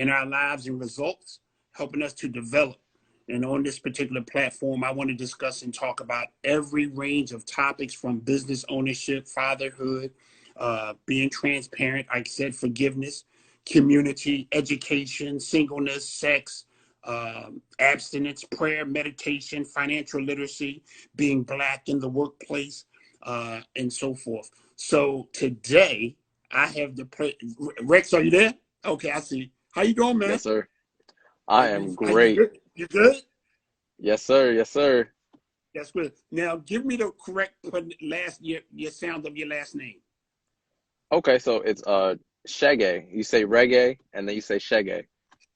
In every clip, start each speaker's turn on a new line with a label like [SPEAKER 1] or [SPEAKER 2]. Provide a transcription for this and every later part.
[SPEAKER 1] in our lives and results, helping us to develop. And on this particular platform, I want to discuss and talk about every range of topics from business ownership, fatherhood, being transparent, like I said, forgiveness, community, education, singleness, sex, abstinence, prayer, meditation, financial literacy, being Black in the workplace, and so forth. So today I have the Rex, are you there? Okay, I see. How you doing, man?
[SPEAKER 2] Yes, sir. I am
[SPEAKER 1] Are you
[SPEAKER 2] great.
[SPEAKER 1] good? You good?
[SPEAKER 2] Yes, sir. Yes, sir.
[SPEAKER 1] That's good. Now give me the correct your sound of your last name.
[SPEAKER 2] Okay, so it's Chege. You say reggae and then you say Chege.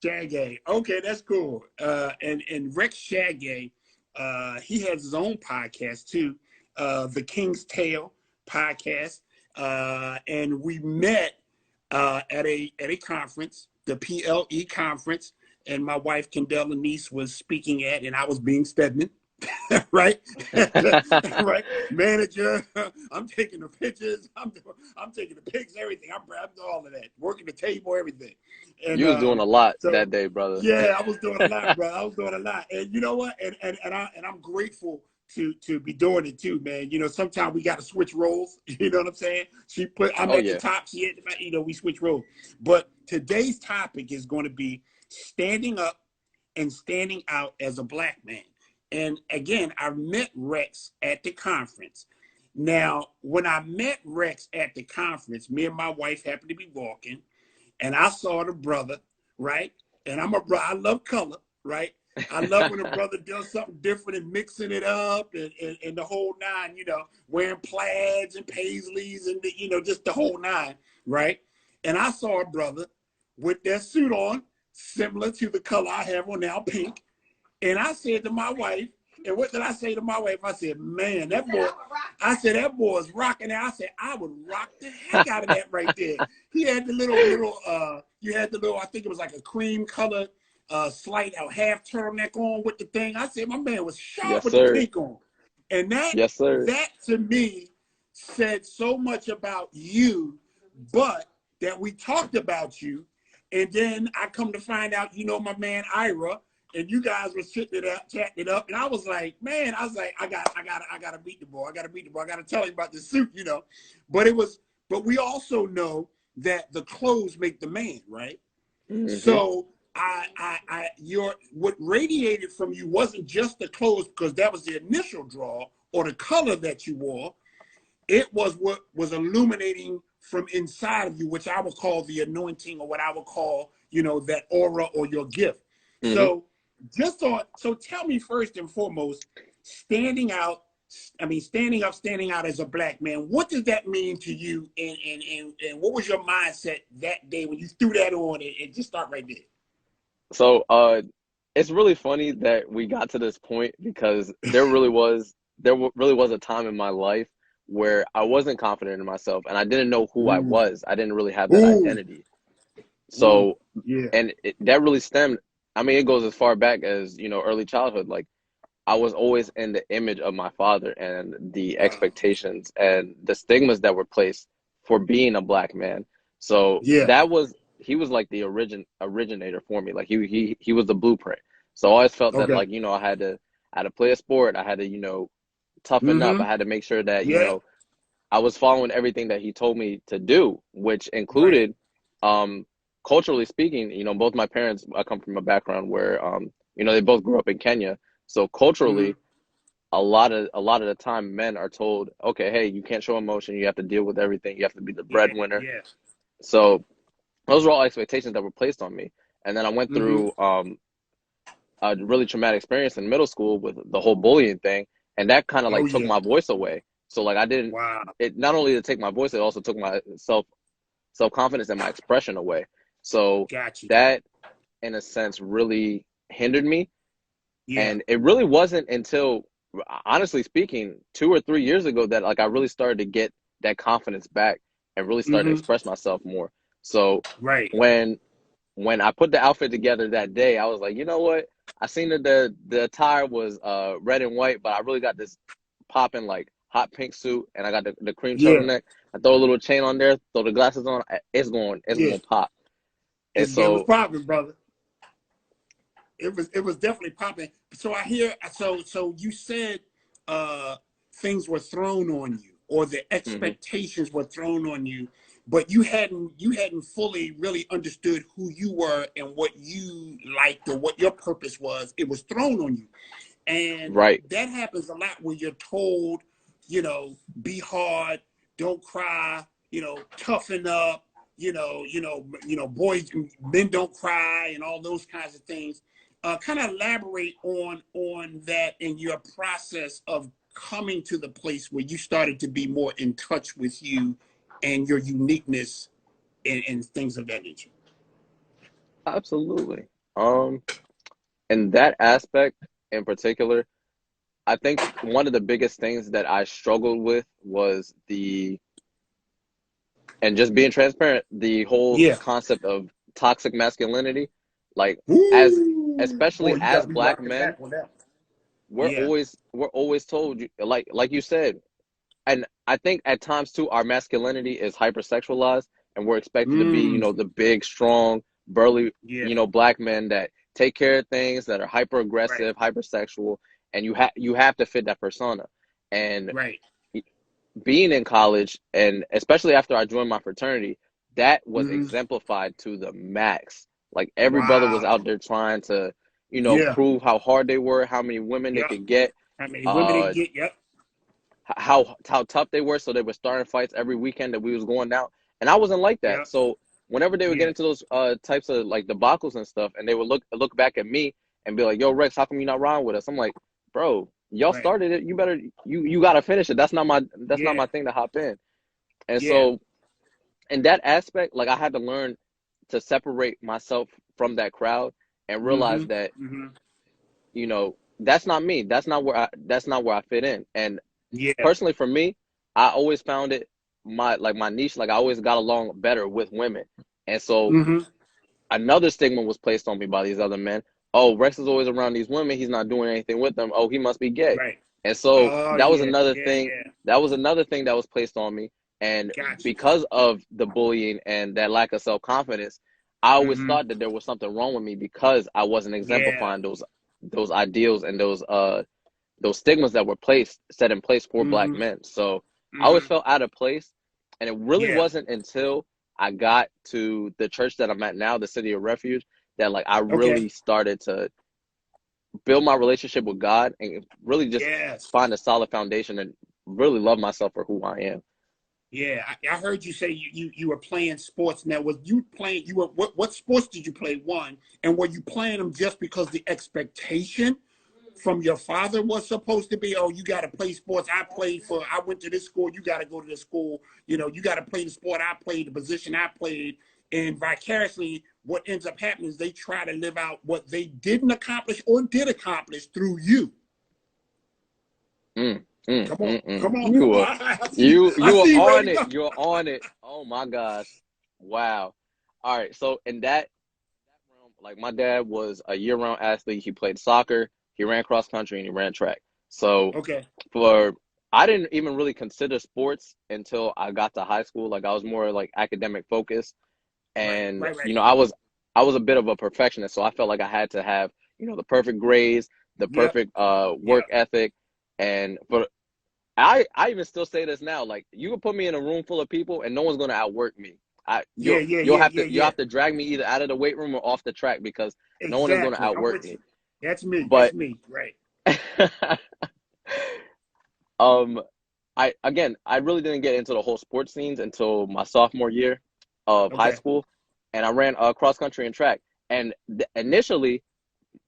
[SPEAKER 1] Chege. Okay, that's cool. And Rex Chege, he has his own podcast too, the King's Tale podcast. And we met at a conference, the PLE conference, and my wife Kendall Niece was speaking at, and I was being Stedman. Right, right. Manager, I'm taking the pictures. I'm taking the pics, everything. I'm doing all of that, working the table, everything. And
[SPEAKER 2] You was doing a lot
[SPEAKER 1] so
[SPEAKER 2] that day, brother.
[SPEAKER 1] yeah, I was doing a lot, bro. I was doing a lot, and you know what? And I'm grateful to be doing it too, man. You know, sometimes we got to switch roles. You know what I'm saying? I'm
[SPEAKER 2] Oh
[SPEAKER 1] at the
[SPEAKER 2] yeah.
[SPEAKER 1] top. She at the, we switch roles. But today's topic is going to be standing up and standing out as a Black man. And again, I met Rex at the conference. Now, when I met Rex at the conference, me and my wife happened to be walking, and I saw the brother, right? And I love color, right? I love when a brother does something different and mixing it up and the whole nine, wearing plaids and paisleys and, just the whole nine, right? And I saw a brother with that suit on, similar to the color I have on now, pink. And I said to my wife, and what did I say to my wife? I said, man, that boy is rocking out. I said, I would rock the heck out of that right there. He had the I think it was like a cream color, slight out half turtleneck on with the thing. I said, my man was sharp
[SPEAKER 2] Yes,
[SPEAKER 1] with the
[SPEAKER 2] sir.
[SPEAKER 1] pink on. And
[SPEAKER 2] Yes, sir.
[SPEAKER 1] that to me said so much about you, but that we talked about you. And then I come to find out, my man Ira, and you guys were chatting it up, and I was like, I gotta meet the boy. I gotta tell him about the suit, But we also know that the clothes make the man, right?
[SPEAKER 2] Hmm.
[SPEAKER 1] So what radiated from you wasn't just the clothes, because that was the initial draw or the color that you wore. It was what was illuminating from inside of you, which I would call the anointing, or what I would call, that aura or your gift.
[SPEAKER 2] Hmm.
[SPEAKER 1] So tell me first and foremost, standing out as a Black man, what does that mean to you? And what was your mindset that day when you threw that on, and just start right there?
[SPEAKER 2] So it's really funny that we got to this point because really was a time in my life where I wasn't confident in myself and I didn't know who I
[SPEAKER 1] Ooh,
[SPEAKER 2] was. I didn't really have that
[SPEAKER 1] ooh,
[SPEAKER 2] identity.
[SPEAKER 1] ooh,
[SPEAKER 2] So,
[SPEAKER 1] yeah.
[SPEAKER 2] that really stemmed, I mean, it goes as far back as, early childhood. Like, I was always in the image of my father and the
[SPEAKER 1] Wow.
[SPEAKER 2] expectations and the stigmas that were placed for being a Black man. So
[SPEAKER 1] Yeah.
[SPEAKER 2] he was like the originator for me. Like he was the blueprint. So I always felt that,
[SPEAKER 1] Okay.
[SPEAKER 2] like, I had to play a sport. I had to, toughen up. I
[SPEAKER 1] Mm-hmm.
[SPEAKER 2] had to make sure that,
[SPEAKER 1] Yeah.
[SPEAKER 2] I was following everything that he told me to do, which
[SPEAKER 1] Right.
[SPEAKER 2] included, um, culturally speaking, both my parents, I come from a background where, they both grew up in Kenya. So
[SPEAKER 1] Mm-hmm.
[SPEAKER 2] culturally, a lot of the time, men are told, okay, hey, you can't show emotion. You have to deal with everything. You have to be the
[SPEAKER 1] Yeah.
[SPEAKER 2] breadwinner.
[SPEAKER 1] Yeah.
[SPEAKER 2] So those were all expectations that were placed on me. And then I went
[SPEAKER 1] Mm-hmm.
[SPEAKER 2] through, a really traumatic experience in middle school with the whole bullying thing, and that kind of
[SPEAKER 1] Oh
[SPEAKER 2] like took
[SPEAKER 1] yeah.
[SPEAKER 2] my voice away. So like I didn't.
[SPEAKER 1] Wow.
[SPEAKER 2] It not only did it take my voice, it also took my self confidence and my expression away. So
[SPEAKER 1] Got you.
[SPEAKER 2] that, in a sense, really hindered me.
[SPEAKER 1] Yeah.
[SPEAKER 2] And it really wasn't until, honestly speaking, 2 or 3 years ago that like I really started to get that confidence back and really started to
[SPEAKER 1] Mm-hmm.
[SPEAKER 2] express myself more. So
[SPEAKER 1] Right.
[SPEAKER 2] when I put the outfit together that day, I was like, you know what? I seen that the attire was red and white, but I really got this popping like hot pink suit, and I got the cream
[SPEAKER 1] Yeah.
[SPEAKER 2] turtleneck. I throw a little chain on there, throw the glasses on. It's going
[SPEAKER 1] Yeah.
[SPEAKER 2] to pop. And
[SPEAKER 1] It was
[SPEAKER 2] so,
[SPEAKER 1] popping, brother. It was definitely popping. So I hear so you said things were thrown on you, or the
[SPEAKER 2] mhm,
[SPEAKER 1] expectations were thrown on you, but you hadn't fully really understood who you were and what you liked or what your purpose was. It was thrown on you. And
[SPEAKER 2] right,
[SPEAKER 1] that happens a lot when you're told, be hard, don't cry, toughen up, boys, men don't cry, and all those kinds of things. Kind of elaborate on that in your process of coming to the place where you started to be more in touch with you and your uniqueness and things of that nature.
[SPEAKER 2] absolutely. In that aspect in particular, I think one of the biggest things that I struggled with was and just being transparent, the whole
[SPEAKER 1] Yeah.
[SPEAKER 2] concept of toxic masculinity. Like, as
[SPEAKER 1] Ooh, boy,
[SPEAKER 2] especially
[SPEAKER 1] you
[SPEAKER 2] as
[SPEAKER 1] got me
[SPEAKER 2] black
[SPEAKER 1] rocking
[SPEAKER 2] men,
[SPEAKER 1] back on that. Yeah.
[SPEAKER 2] we're always told, like you said, and I think at times too, our masculinity is hypersexualized, and we're expected to be,
[SPEAKER 1] Mm,
[SPEAKER 2] the big, strong, burly,
[SPEAKER 1] yeah.
[SPEAKER 2] black men that take care of things, that are hyper
[SPEAKER 1] Right.
[SPEAKER 2] aggressive, hypersexual, and you have to fit that persona. And
[SPEAKER 1] Right.
[SPEAKER 2] being in college, and especially after I joined my fraternity, that was
[SPEAKER 1] Hmm.
[SPEAKER 2] exemplified to the max. Like, every brother was out
[SPEAKER 1] Wow.
[SPEAKER 2] there trying to,
[SPEAKER 1] Yeah.
[SPEAKER 2] prove how hard they were, how many women they
[SPEAKER 1] Yep.
[SPEAKER 2] could get,
[SPEAKER 1] How many women they
[SPEAKER 2] uh,
[SPEAKER 1] get? Yep.
[SPEAKER 2] how tough they were. So they were starting fights every weekend that we was going out, and I wasn't like that.
[SPEAKER 1] Yep.
[SPEAKER 2] So whenever they would get
[SPEAKER 1] Yeah.
[SPEAKER 2] into those types of like debacles and stuff, and they would look back at me and be like, "Yo, Rex, how come you not riding with us?" I'm like, "Bro, y'all
[SPEAKER 1] Right.
[SPEAKER 2] started it. You better you gotta finish it. That's not my
[SPEAKER 1] Yeah.
[SPEAKER 2] thing to hop in." And
[SPEAKER 1] Yeah.
[SPEAKER 2] so in that aspect, like, I had to learn to separate myself from that crowd and realize
[SPEAKER 1] Hmm.
[SPEAKER 2] that,
[SPEAKER 1] Hmm.
[SPEAKER 2] that's not me. That's not where I fit in. And
[SPEAKER 1] Yeah.
[SPEAKER 2] personally for me, I always found it my niche. Like, I always got along better with women. And so
[SPEAKER 1] Hmm.
[SPEAKER 2] another stigma was placed on me by these other men. Oh, Rex is always around these women. He's not doing anything with them. Oh, he must be gay.
[SPEAKER 1] Right.
[SPEAKER 2] And so
[SPEAKER 1] Oh
[SPEAKER 2] that was
[SPEAKER 1] yeah.
[SPEAKER 2] another
[SPEAKER 1] Yeah.
[SPEAKER 2] thing.
[SPEAKER 1] Yeah.
[SPEAKER 2] That was another thing that was placed on me. And
[SPEAKER 1] Got you.
[SPEAKER 2] because of the bullying and that lack of self confidence, I always
[SPEAKER 1] Hmm.
[SPEAKER 2] thought that there was something wrong with me because I wasn't
[SPEAKER 1] Yeah.
[SPEAKER 2] exemplifying those ideals and those stigmas that were set in place for black
[SPEAKER 1] Hmm.
[SPEAKER 2] men. So I always
[SPEAKER 1] Hmm.
[SPEAKER 2] felt out of place. And it really
[SPEAKER 1] Yeah.
[SPEAKER 2] wasn't until I got to the church that I'm at now, the City of Refuge, that, like, I
[SPEAKER 1] Okay.
[SPEAKER 2] really started to build my relationship with God and really just
[SPEAKER 1] Yes.
[SPEAKER 2] find a solid foundation and really love myself for who I am.
[SPEAKER 1] Yeah. I heard you say you were playing sports. Now, was you playing? You were what sports did you play? One, and were you playing them just because the expectation from your father was supposed to be, oh, you got to play sports. I went to this school. You got to go to this school. You got to play the sport I played, the position I played. And vicariously, what ends up happening is they try to live out what they didn't accomplish or did accomplish through you.
[SPEAKER 2] Mm, mm,
[SPEAKER 1] Come on,
[SPEAKER 2] mm, mm.
[SPEAKER 1] come on,
[SPEAKER 2] You
[SPEAKER 1] come
[SPEAKER 2] were
[SPEAKER 1] on. I see you. I
[SPEAKER 2] you were
[SPEAKER 1] see you ready
[SPEAKER 2] on
[SPEAKER 1] to
[SPEAKER 2] it.
[SPEAKER 1] go.
[SPEAKER 2] You're on it. Oh my gosh. Wow. All right. So in that realm, like, my dad was a year-round athlete. He played soccer, he ran cross country, and he ran track. So
[SPEAKER 1] Okay.
[SPEAKER 2] for I didn't even really consider sports until I got to high school. Like, I was more like academic focused,
[SPEAKER 1] Right,
[SPEAKER 2] and
[SPEAKER 1] right, right.
[SPEAKER 2] I was a bit of a perfectionist, so I felt like I had to have, the perfect grades, the
[SPEAKER 1] Yep,
[SPEAKER 2] perfect work
[SPEAKER 1] yep.
[SPEAKER 2] ethic. And for I even still say this now, like, you can put me in a room full of people and no one's gonna outwork me.
[SPEAKER 1] Yeah,
[SPEAKER 2] You'll
[SPEAKER 1] yeah,
[SPEAKER 2] you'll
[SPEAKER 1] yeah,
[SPEAKER 2] have
[SPEAKER 1] yeah,
[SPEAKER 2] to you'll
[SPEAKER 1] yeah.
[SPEAKER 2] have to drag me either out of the weight room or off the track, because no one is gonna
[SPEAKER 1] Exactly. I'm
[SPEAKER 2] outwork
[SPEAKER 1] with you.
[SPEAKER 2] me.
[SPEAKER 1] That's me. That's
[SPEAKER 2] But
[SPEAKER 1] me. Right.
[SPEAKER 2] um I really didn't get into the whole sports scenes until my sophomore year of high
[SPEAKER 1] Okay.
[SPEAKER 2] school, and I ran cross country and track. And initially,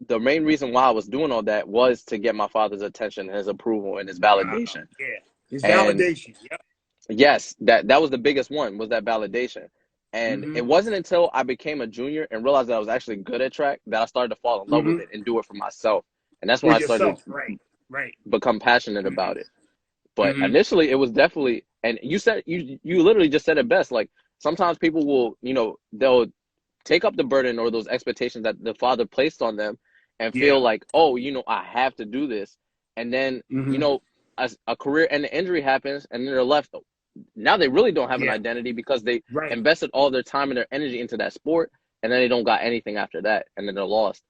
[SPEAKER 2] the main reason why I was doing all that was to get my father's attention, his approval, and his
[SPEAKER 1] Wow.
[SPEAKER 2] validation.
[SPEAKER 1] Yeah. It's
[SPEAKER 2] And
[SPEAKER 1] validation. Yep.
[SPEAKER 2] yes, that was the biggest one, was that validation. And
[SPEAKER 1] Mm-hmm.
[SPEAKER 2] it wasn't until I became a junior and realized that I was actually good at track that I started to fall in love with
[SPEAKER 1] Mm-hmm.
[SPEAKER 2] it and do it for myself. And that's when
[SPEAKER 1] For
[SPEAKER 2] I started
[SPEAKER 1] yourself. Right.
[SPEAKER 2] to
[SPEAKER 1] Right.
[SPEAKER 2] become passionate
[SPEAKER 1] Mm-hmm.
[SPEAKER 2] about it. But
[SPEAKER 1] Mm-hmm.
[SPEAKER 2] initially, it was definitely, and you literally just said it best. Like, sometimes people will, they'll take up the burden or those expectations that the father placed on them and
[SPEAKER 1] Yeah.
[SPEAKER 2] feel like, oh, I have to do this. And then,
[SPEAKER 1] Mm-hmm.
[SPEAKER 2] a career and an injury happens, and then they're left. Now they really don't have an
[SPEAKER 1] Yeah.
[SPEAKER 2] identity because they
[SPEAKER 1] Right.
[SPEAKER 2] invested all their time and their energy into that sport, and then they don't got anything after that, and then they're lost.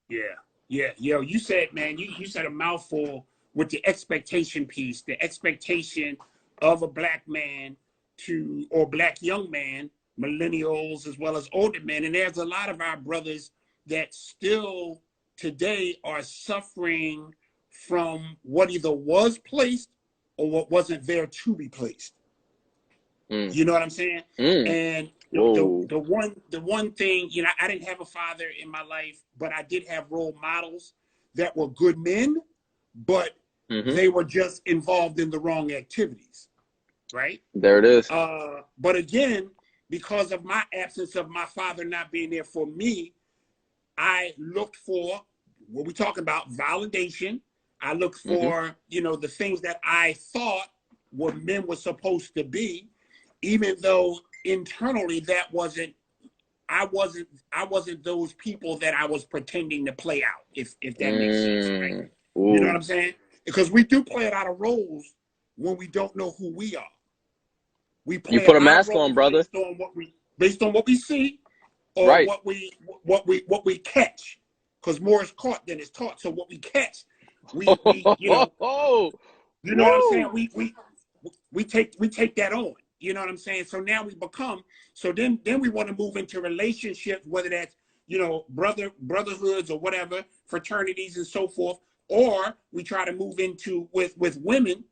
[SPEAKER 1] Yeah, yeah, yo, you said, man, you said a mouthful with the expectation piece, the expectation of a black man to, or black young man, millennials as well as older men, and there's a lot of our brothers that still today are suffering from what either was placed or what wasn't there to be placed.
[SPEAKER 2] Mm.
[SPEAKER 1] You know what I'm saying?
[SPEAKER 2] Mm.
[SPEAKER 1] And
[SPEAKER 2] Whoa.
[SPEAKER 1] the one thing, you know, I didn't have a father in my life, but I did have role models that were good men, but they were just involved in the wrong activities, right?
[SPEAKER 2] There it is.
[SPEAKER 1] But again, because of my absence of my father not being there for me, I looked for what we talk about, validation. I looked for, you know, the things that I thought what men were supposed to be, even though internally that wasn't, I wasn't those people that I was pretending to play out, if that makes sense, right? You know what I'm saying? Because we do play a lot of roles when we don't know who we are. We
[SPEAKER 2] You
[SPEAKER 1] play a
[SPEAKER 2] put a
[SPEAKER 1] lot of
[SPEAKER 2] mask on,
[SPEAKER 1] roles
[SPEAKER 2] brother.
[SPEAKER 1] based on what we see, or
[SPEAKER 2] Right.
[SPEAKER 1] what we catch. Because more is caught than is taught. So what we catch, we you know, you know what I'm saying? We take that on. You know what I'm saying? So now we become, so then we want to move into relationships, whether that's, you know, brotherhoods or whatever, fraternities and so forth, or we try to move into with women.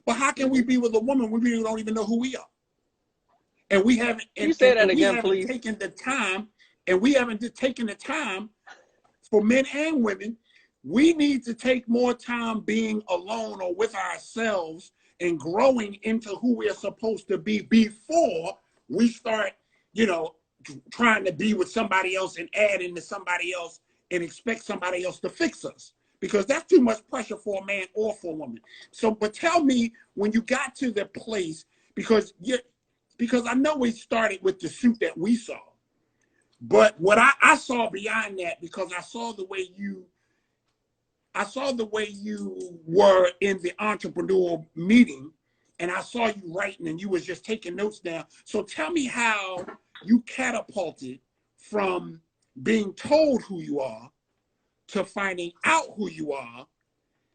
[SPEAKER 1] But how can we be with a woman when we don't even know who we are? And we haven't,
[SPEAKER 2] You say that
[SPEAKER 1] and we
[SPEAKER 2] again,
[SPEAKER 1] haven't
[SPEAKER 2] please.
[SPEAKER 1] taken the time, and we haven't taken the time for men and women. We need to take more time being alone or with ourselves and growing into who we're supposed to be before we start, you know, trying to be with somebody else and add into somebody else and expect somebody else to fix us. Because that's too much pressure for a man or for a woman. So, but tell me when you got to the place, because I know we started with the suit that we saw, but what I saw beyond that, because I saw the way you were in the entrepreneurial meeting, and I saw you writing and you was just taking notes down. So tell me how you catapulted from being told who you are to finding out who you are,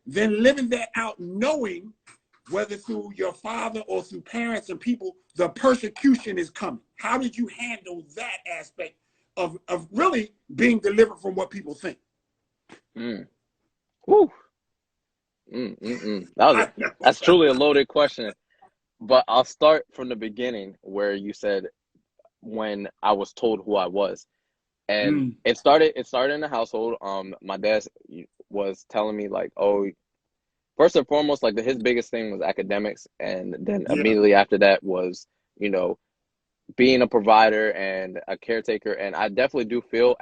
[SPEAKER 1] then living that out, knowing whether through your father or through parents and people, the persecution is coming. How did you handle that aspect of really being delivered from what people think?
[SPEAKER 2] Whew. That's truly a loaded question. But I'll start from the beginning where you said when I was told who I was. And it started in the household. My dad was telling me like, oh, first and foremost, like his biggest thing was academics, and then immediately after that was, you know, being a provider and a caretaker. And I definitely do feel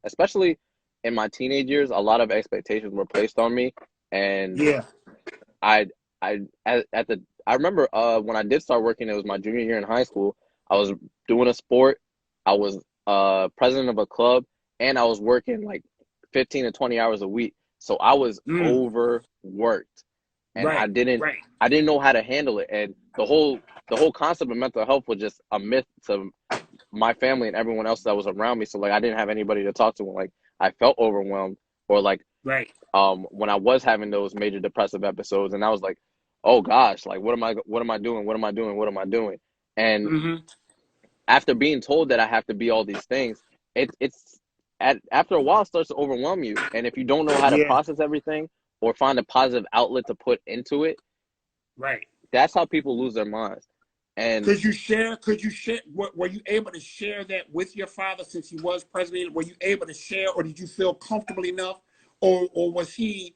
[SPEAKER 2] especially in my teenage years, a lot of expectations were placed on me. And I remember when I did start working, it was my junior year in high school. I was doing a sport. I was president of a club, and I was working like 15 to 20 hours a week. So I was overworked, and I didn't know how to handle it. And the whole concept of mental health was just a myth to my family and everyone else that was around me. So like I didn't have anybody to talk to when like I felt overwhelmed, or like when I was having those major depressive episodes, and I was like, oh gosh, like what am I doing? And after being told that I have to be all these things, after a while it starts to overwhelm you. And if you don't know how to process everything or find a positive outlet to put into it, that's how people lose their minds. And
[SPEAKER 1] could you share, were you able to share that with your father since he was president? Were you able to share, or did you feel comfortable enough, or was he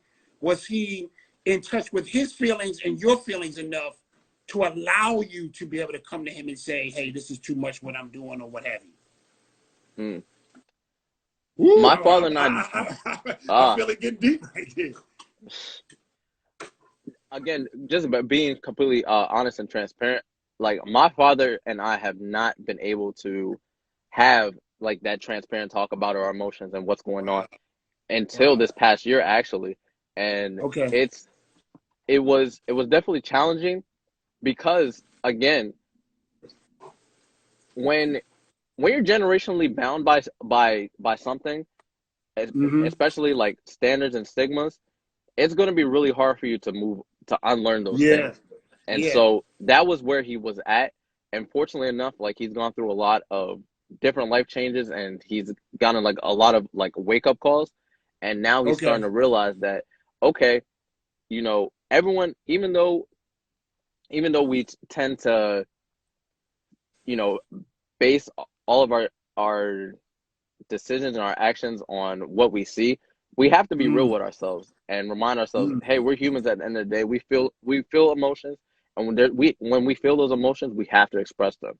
[SPEAKER 1] in touch with his feelings and your feelings enough to allow you to be able to come to him and say, hey, this is too much what I'm doing, or what have you? Ooh,
[SPEAKER 2] my father and
[SPEAKER 1] I feel it getting deep right here.
[SPEAKER 2] Again, just about being completely honest and transparent, like my father and I have not been able to have like that transparent talk about our emotions and what's going on until this past year, actually. And it was definitely challenging because, again, when when you're generationally bound by something,
[SPEAKER 1] Mm-hmm.
[SPEAKER 2] especially like standards and stigmas, it's going to be really hard for you to move to unlearn those
[SPEAKER 1] Yeah.
[SPEAKER 2] things. And
[SPEAKER 1] Yeah.
[SPEAKER 2] so that was where he was at. And fortunately enough, like he's gone through a lot of different life changes and he's gotten like a lot of like wake up calls. And now he's
[SPEAKER 1] Okay.
[SPEAKER 2] starting to realize that, okay, you know, everyone, even though we tend to, you know, base all of our decisions and our actions on what we see, we have to be real
[SPEAKER 1] Mm.
[SPEAKER 2] with ourselves and remind ourselves,
[SPEAKER 1] Mm.
[SPEAKER 2] hey, we're humans at the end of the day. We feel emotions, and when we feel those emotions, we have to express them.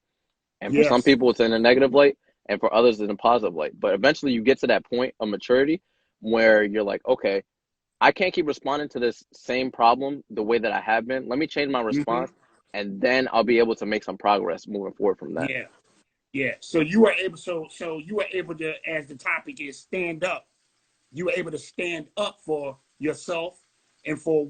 [SPEAKER 2] And for some
[SPEAKER 1] Yes.
[SPEAKER 2] people, it's in a negative light, and for others, it's in a positive light. But eventually, you get to that point of maturity where you're like, okay, I can't keep responding to this same problem the way that I have been. Let me change my
[SPEAKER 1] Mm-hmm.
[SPEAKER 2] response, and then I'll be able to make some progress moving forward from that.
[SPEAKER 1] Yeah. Yeah. So you were able. So you were able to, as the topic is, stand up. You were able to stand up for yourself and for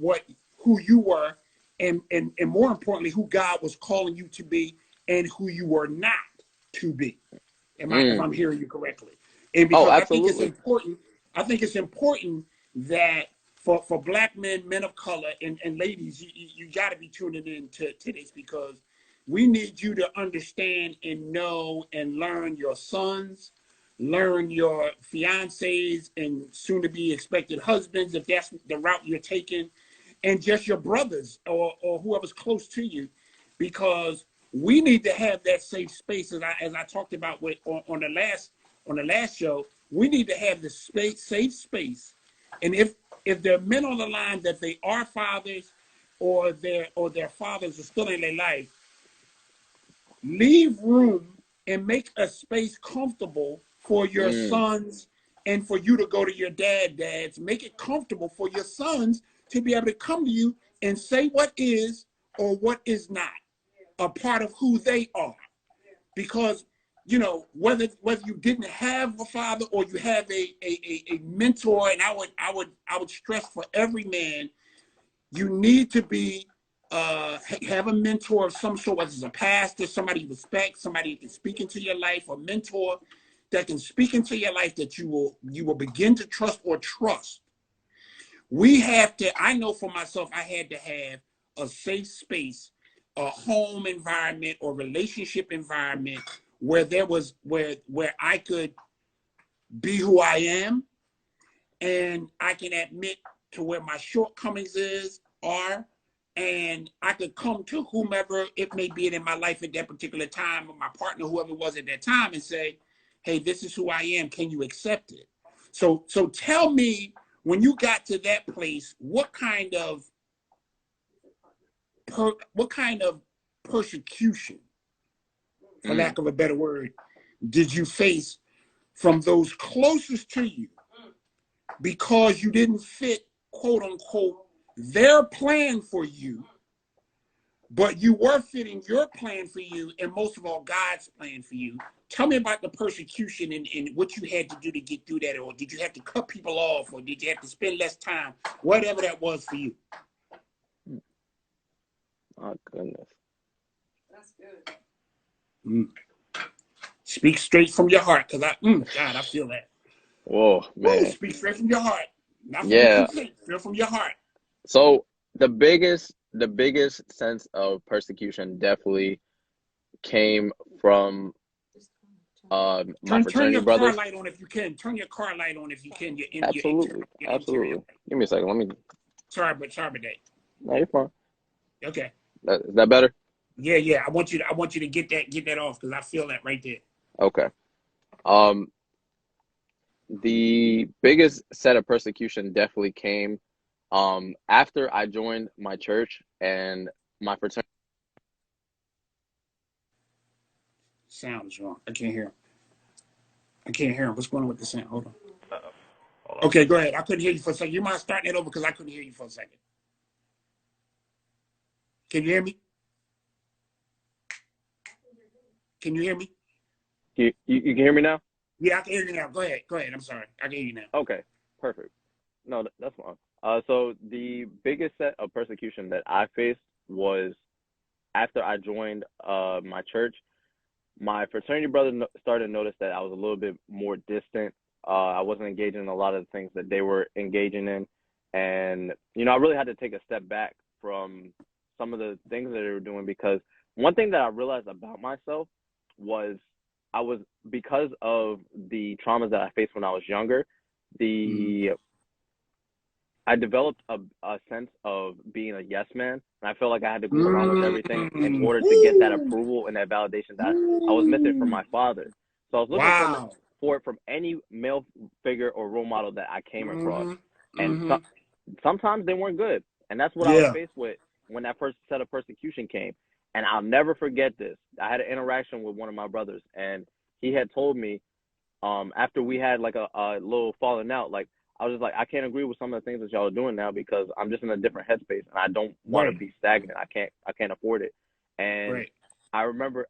[SPEAKER 1] who you were, and more importantly, who God was calling you to be, and who you were not to be. If
[SPEAKER 2] Mm.
[SPEAKER 1] I'm hearing you correctly? And
[SPEAKER 2] Oh,
[SPEAKER 1] because I think it's
[SPEAKER 2] absolutely.
[SPEAKER 1] important, that for black men, men of color, and ladies, you got to be tuning in to this, because we need you to understand and know and learn your sons, learn your fiancés and soon to be expected husbands, if that's the route you're taking, and just your brothers or whoever's close to you, because we need to have that safe space, as I talked about on the last show. We need to have the safe space, and if there are men on the line that they are fathers, or their fathers are still in their life, leave room and make a space comfortable for your
[SPEAKER 2] Mm.
[SPEAKER 1] sons, and for you to go to your dads. Make it comfortable for your sons to be able to come to you and say what is or what is not a part of who they are. Because whether you didn't have a father or you have a mentor, and I would stress for every man, you need to be have a mentor of some sort, whether it's a pastor, somebody you respect, somebody who can speak into your life, a mentor that can speak into your life, that you will begin to trust or trust. We have to, I know for myself, I had to have a safe space, a home environment or relationship environment where where I could be who I am, and I can admit to where my shortcomings are, and I could come to whomever it may be in my life at that particular time, or my partner, whoever it was at that time, and say, hey, this is who I am. Can you accept it? So tell me, when you got to that place, what kind of persecution, for
[SPEAKER 2] Mm.
[SPEAKER 1] lack of a better word, did you face from those closest to you, because you didn't fit, quote unquote, their plan for you, but you were fitting your plan for you, and most of all, God's plan for you? Tell me about the persecution, and what you had to do to get through that, or did you have to cut people off, or did you have to spend less time, whatever that was for you?
[SPEAKER 2] Oh, goodness.
[SPEAKER 3] That's good.
[SPEAKER 1] Mm. Speak straight from your heart, because God, I feel that.
[SPEAKER 2] Whoa,
[SPEAKER 1] Woo,
[SPEAKER 2] man.
[SPEAKER 1] speak straight from your heart, not from what you
[SPEAKER 2] Yeah.
[SPEAKER 1] think, feel from your heart.
[SPEAKER 2] So the biggest sense of persecution definitely came from my
[SPEAKER 1] Turn
[SPEAKER 2] fraternity
[SPEAKER 1] your car
[SPEAKER 2] brothers.
[SPEAKER 1] light on if you can. Turn your car light on if you can.
[SPEAKER 2] Absolutely,
[SPEAKER 1] Your interior
[SPEAKER 2] absolutely.
[SPEAKER 1] light.
[SPEAKER 2] Give me a second. Let me.
[SPEAKER 1] Sorry, but that.
[SPEAKER 2] No, you're fine.
[SPEAKER 1] Okay.
[SPEAKER 2] Is that better?
[SPEAKER 1] Yeah. I want you to get that off, because I feel that right there.
[SPEAKER 2] Okay. Um, the biggest set of persecution definitely came after I joined my church and my fraternity.
[SPEAKER 1] Sound is wrong. I can't hear him. I can't hear him. What's going on with the sound? Hold on.
[SPEAKER 2] Hold on.
[SPEAKER 1] Okay, go ahead. I couldn't hear you for a second. You mind starting it over, because I couldn't hear you for a second. Can you hear me? Can you hear me?
[SPEAKER 2] You can hear me now?
[SPEAKER 1] Yeah, I can hear you now. Go ahead. Go ahead. I'm sorry. I can hear you now.
[SPEAKER 2] Okay, perfect. No, that's fine. So the biggest set of persecution that I faced was after I joined my church. my fraternity brother started to notice that I was a little bit more distant. I wasn't engaging in a lot of the things that they were engaging in. And, you know, I really had to take a step back from some of the things that they were doing, because one thing that I realized about myself was because of the traumas that I faced when I was younger, I developed a sense of being a yes man, and I felt like I had to go along with everything in order to get that approval and that validation that I was missing from my father. So I was looking for it from any male figure or role model that I came across, and sometimes they weren't good, and that's what I was faced with when that first set of persecution came. And I'll never forget this. I had an interaction with one of my brothers, and he had told me, after we had like a little falling out, like, I was just like, I can't agree with some of the things that y'all are doing now, because I'm just in a different headspace and I don't want to be stagnant. I can't afford it. And I remember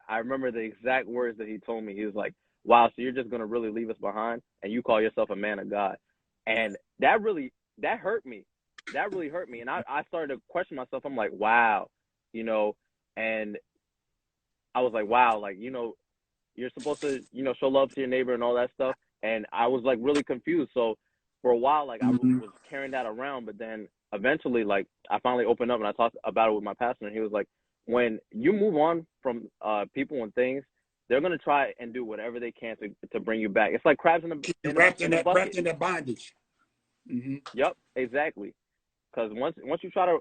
[SPEAKER 2] the exact words that he told me. He was like, wow, so you're just going to really leave us behind and you call yourself a man of God. And that hurt me. That really hurt me. And I started to question myself. I'm like, wow, you know, and I was like, wow, like, you know, you're supposed to, you know, show love to your neighbor and all that stuff. And I was like really confused. So for a while, like, I was carrying that around, but then eventually, like, I finally opened up and I talked about it with my pastor, and he was like, when you move on from people and things, they're going to try and do whatever they can to bring you back. It's like crabs in the
[SPEAKER 1] wrapped in
[SPEAKER 2] bucket.
[SPEAKER 1] that bondage.
[SPEAKER 2] Yep, exactly. Because once you try to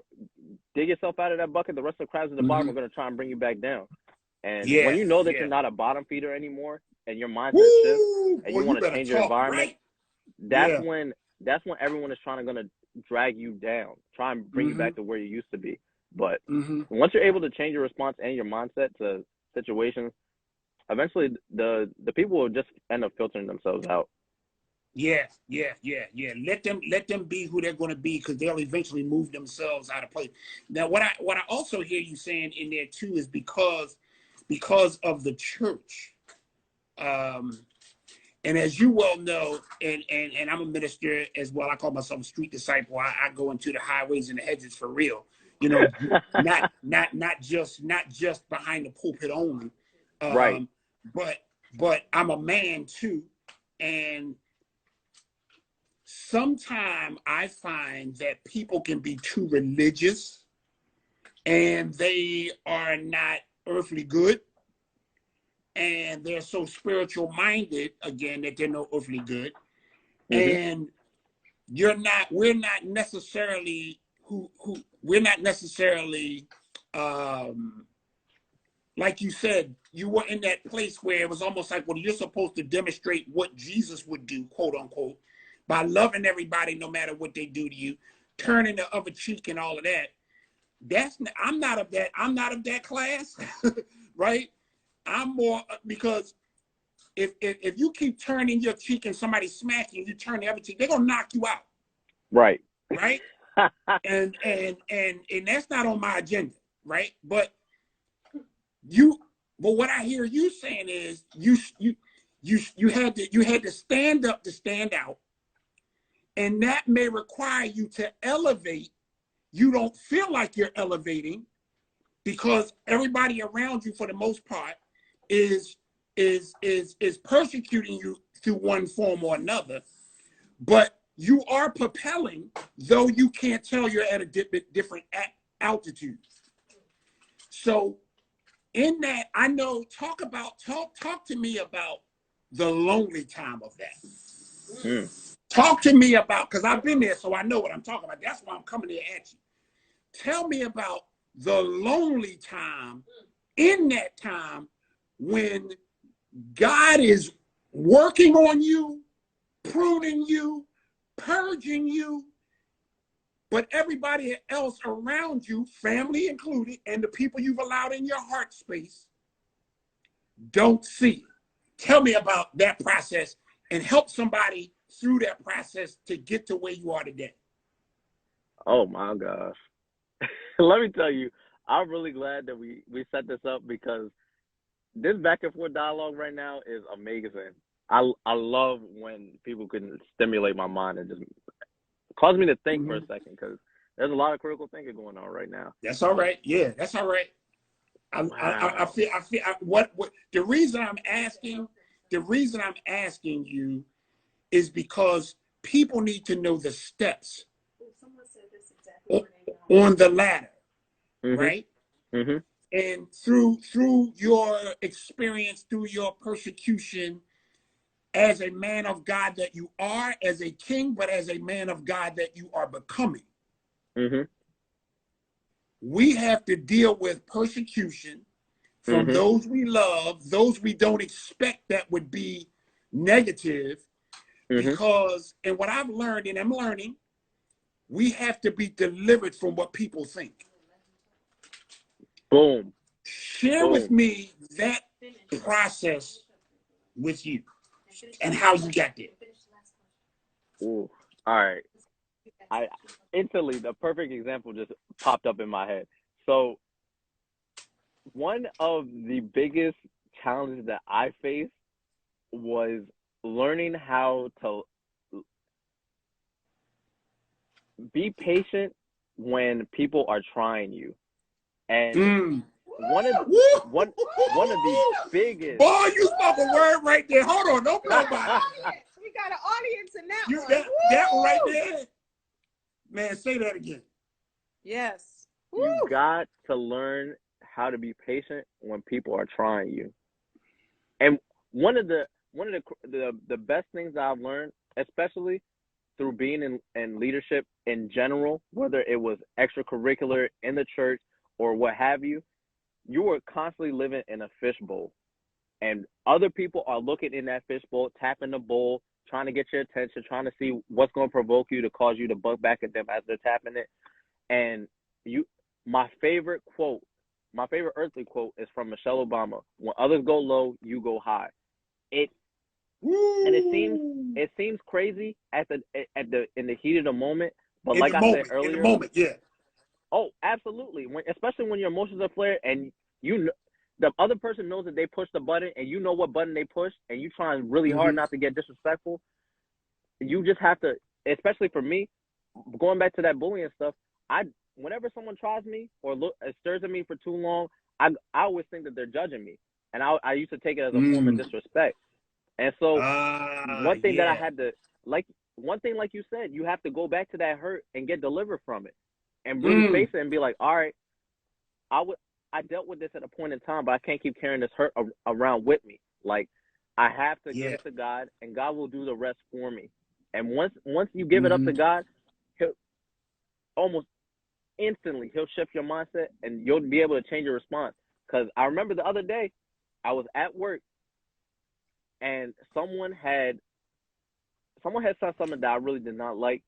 [SPEAKER 2] dig yourself out of that bucket, the rest of the crabs in the bottom are going to try and bring you back down. And when you know that you're not a bottom feeder anymore, and your mindset shifts, and you want to change your environment, that's when everyone is gonna drag you down, try and bring you back to where you used to be. But once you're able to change your response and your mindset to situations, eventually the people will just end up filtering themselves out.
[SPEAKER 1] Yeah. Let them be who they're going to be, because they'll eventually move themselves out of place. Now, what I also hear you saying in there too is because of the church. And as you well know, and I'm a minister as well. I call myself a street disciple. I go into the highways and the hedges for real. You know, not just behind the pulpit only.
[SPEAKER 2] Right.
[SPEAKER 1] But I'm a man too, and sometimes I find that people can be too religious, and they are not earthly good. And they're so spiritual minded, again, that they're no earthly good. And we're not necessarily like you said, you were in that place where it was almost like, well, you're supposed to demonstrate what Jesus would do, quote unquote, by loving everybody no matter what they do to you, turning the other cheek and all of that. I'm not of that class, right? I'm more, because if you keep turning your cheek and somebody smacking you, turn the other cheek, they're gonna knock you out.
[SPEAKER 2] Right.
[SPEAKER 1] and that's not on my agenda, right? But what I hear you saying is you had to stand up to stand out, and that may require you to elevate. You don't feel like you're elevating because everybody around you, for the most part, is persecuting you through one form or another, but you are propelling, though you can't tell you're at a different altitude. So in that, I know, talk to me about the lonely time of that. Talk to me about, because I've been there, so I know what I'm talking about. That's why I'm coming here at you. Tell me about the lonely time, in that time when God is working on you, pruning you, purging you, but everybody else around you, family included, and the people you've allowed in your heart space, don't see it. Tell me about that process and help somebody through that process to get to where you are today.
[SPEAKER 2] Oh my gosh. Let me tell you, I'm really glad that we set this up, because this back and forth dialogue right now is amazing. I love when people can stimulate my mind and just cause me to think for a second, because there's a lot of critical thinking going on right now.
[SPEAKER 1] That's all right. Yeah, that's all right. I feel what the reason I'm asking you is because people need to know the steps on the ladder, right? And through your experience, through your persecution, as a man of God that you are, as a king, but as a man of God that you are becoming. We have to deal with persecution from those we love, those we don't expect that would be negative, because, and what I've learned, and I'm learning, we have to be delivered from what people think.
[SPEAKER 2] Boom.
[SPEAKER 1] Share with me that process with you and how you got there.
[SPEAKER 2] Ooh. All right. I instantly, the perfect example just popped up in my head. So one of the biggest challenges that I faced was learning how to be patient when people are trying you. And one of the biggest.
[SPEAKER 1] Boy, you spoke a word right there. Hold on, don't blow by.
[SPEAKER 3] We got an audience in that one.
[SPEAKER 1] That one right there. Man, say that again.
[SPEAKER 3] Yes.
[SPEAKER 2] You got to learn how to be patient when people are trying you. And one of the best things that I've learned, especially through being in leadership in general, whether it was extracurricular in the church or what have you, you are constantly living in a fishbowl. And other people are looking in that fishbowl, tapping the bowl, trying to get your attention, trying to see what's going to provoke you to cause you to buck back at them as they're tapping it. And my favorite earthly quote is from Michelle Obama. When others go low, you go high. And it seems crazy in the heat of the moment, but like I said earlier,
[SPEAKER 1] in the moment, yeah.
[SPEAKER 2] Oh, absolutely. Especially when your emotions are flared and the other person knows that they pushed the button and you know what button they pushed and you trying really hard not to get disrespectful. You just have to, especially for me, going back to that bullying stuff, whenever someone tries me or stirs at me for too long, I always think that they're judging me. And I used to take it as a form of disrespect. And so one thing that I had to, like you said, you have to go back to that hurt and get delivered from it. And really face it and be like, all right, I dealt with this at a point in time, but I can't keep carrying this hurt around with me. Like, I have to give it to God, and God will do the rest for me. And once you give it up to God, He'll almost instantly He'll shift your mindset, and you'll be able to change your response. Because I remember the other day, I was at work, and someone had said something that I really did not like,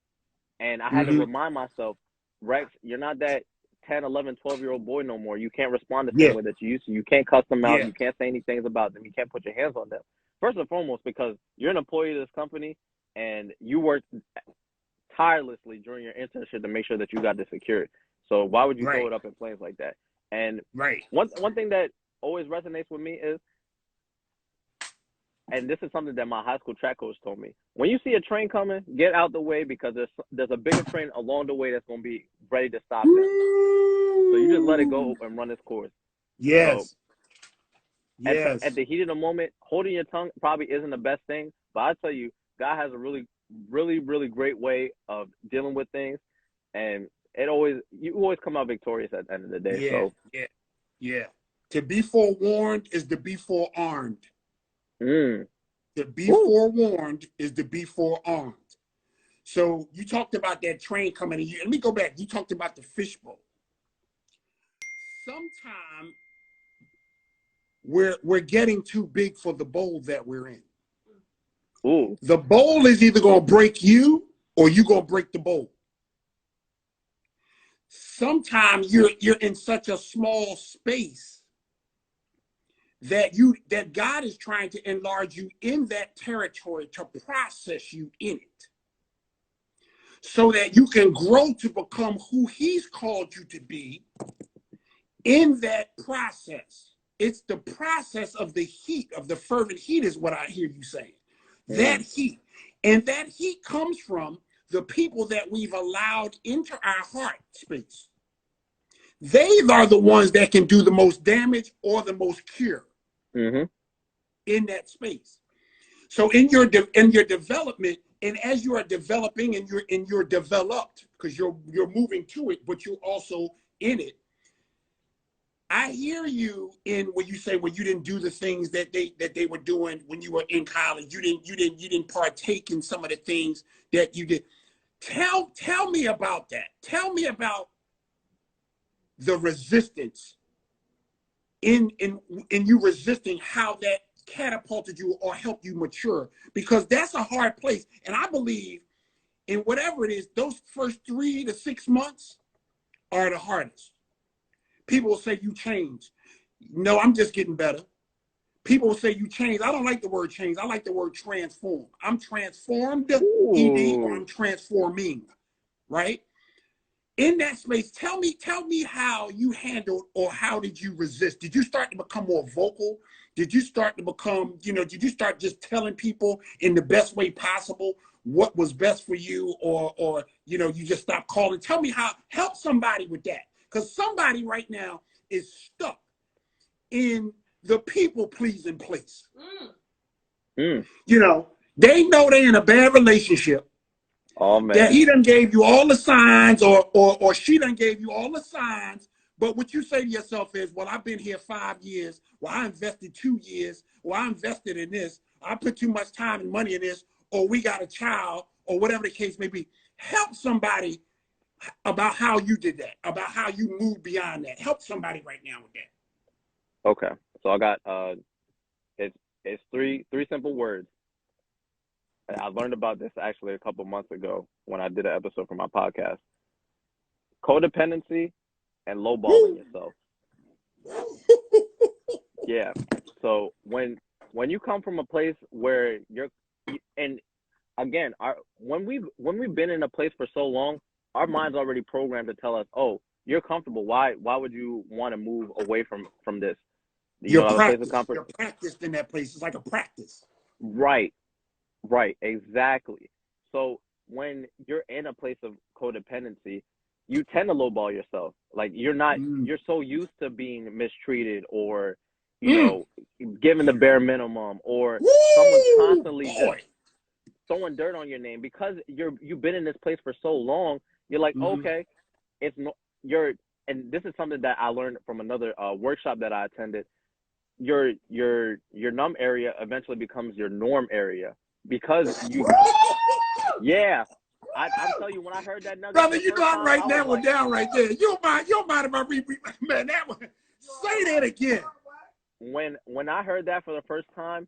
[SPEAKER 2] and I had to remind myself, Rex, you're not that 10, 11, 12-year-old boy no more. You can't respond the same way that you used to. You can't cuss them out. You can't say any things about them. You can't put your hands on them. First and foremost, because you're an employee of this company and you worked tirelessly during your internship to make sure that you got this secured. So why would you throw it up in flames like that? And one thing that always resonates with me is, and this is something that my high school track coach told me, when you see a train coming, get out the way because there's a bigger train along the way that's going to be ready to stop them. So you just let it go and run its course.
[SPEAKER 1] Yes.
[SPEAKER 2] So, at the heat of the moment, holding your tongue probably isn't the best thing, but I tell you, God has a really, really, really great way of dealing with things, and you always come out victorious at the end of the day.
[SPEAKER 1] To be forewarned is to be forearmed. To be forewarned is to be forearmed. So you talked about that train coming in. Let me go back. You talked about the fishbowl. Sometimes we're getting too big for the bowl that we're in. The bowl is either going to break you or you're going to break the bowl. Sometimes you're in such a small space that God is trying to enlarge you in that territory to process you in it so that you can grow to become who He's called you to be in that process. It's the process of the heat, of the fervent heat is what I hear you saying. That heat. And that heat comes from the people that we've allowed into our heart space. they are the ones that can do the most damage or the most cure in that space. So in your development, and as you are developing and you're developed, because you're moving to it, but you're also in it. I hear you in when you say when you didn't do the things that they were doing when you were in college. You didn't partake in some of the things that you did. Tell me about that. Tell me about the resistance in you resisting, how that catapulted you or helped you mature, because that's a hard place. And I believe in whatever it is, those first 3 to 6 months are the hardest. People will say you changed. No, I'm just getting better. People will say you changed. I don't like the word change. I like the word transform. I'm transformed, ED, or I'm transforming, right? In that space, tell me how you handled, or how did you resist? Did you start to become more vocal? Did you start to become, did you start just telling people in the best way possible what was best for you, or you just stopped calling? Tell me help somebody with that. Because somebody right now is stuck in the people-pleasing place. They know they're in a bad relationship.
[SPEAKER 2] Oh, man.
[SPEAKER 1] That he done gave you all the signs, or she done gave you all the signs. But what you say to yourself is, well, I've been here 5 years. Well, I invested 2 years. Well, I invested in this. I put too much time and money in this. Or we got a child, or whatever the case may be. Help somebody about how you did that, about how you moved beyond that. Help somebody right now with that.
[SPEAKER 2] Okay, so I got it's three simple words. I learned about this actually a couple months ago when I did an episode for my podcast. Codependency and lowballing yourself. Yeah. So when you come from a place where and again, when we've been in a place for so long, our mind's already programmed to tell us, oh, you're comfortable. Why would you want to move away from this?
[SPEAKER 1] You're practiced in that place. It's like a practice.
[SPEAKER 2] Right, exactly. So when you're in a place of codependency, you tend to lowball yourself. Like you're so used to being mistreated, or given the bare minimum, or someone constantly just throwing dirt on your name, because you've been in this place for so long. You're like, okay, it's no, and this is something that I learned from another workshop that I attended. Your numb area eventually becomes your norm area, because you. Yeah, I tell you, when I heard that nugget,
[SPEAKER 1] brother, I'm writing that one down right there. You don't mind if I read, man? That one. Say that again.
[SPEAKER 2] When I heard that for the first time,